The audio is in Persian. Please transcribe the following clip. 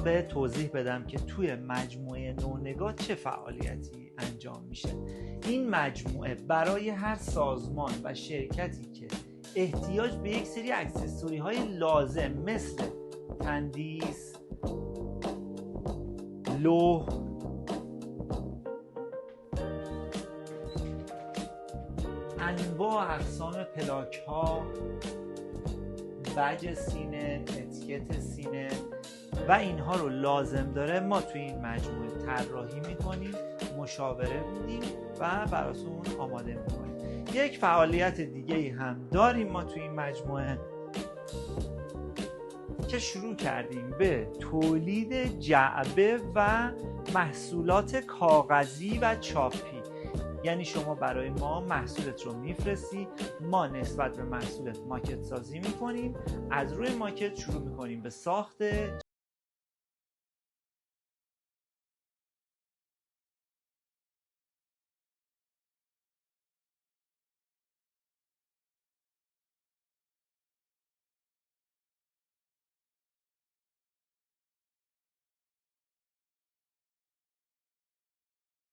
به توضیح بدم که توی مجموعه نونگاه چه فعالیتی انجام میشه. این مجموعه برای هر سازمان و شرکتی که احتیاج به یک سری اکسسوری های لازم مثل تندیس، لوح، انواع اقسام پلاک ها، بج سینه، اتیکت سینه و اینها رو لازم داره، ما توی این مجموعه طراحی میکنیم، مشاوره میدیم و براتون آماده میکنیم. یک فعالیت دیگه هم داریم ما توی این مجموعه که شروع کردیم به تولید جعبه و محصولات کاغذی و چاپی. یعنی شما برای ما محصولت رو میفرستی، ما نسبت به محصولت ماکت سازی میکنیم، از روی ماکت شروع میکنیم به ساخت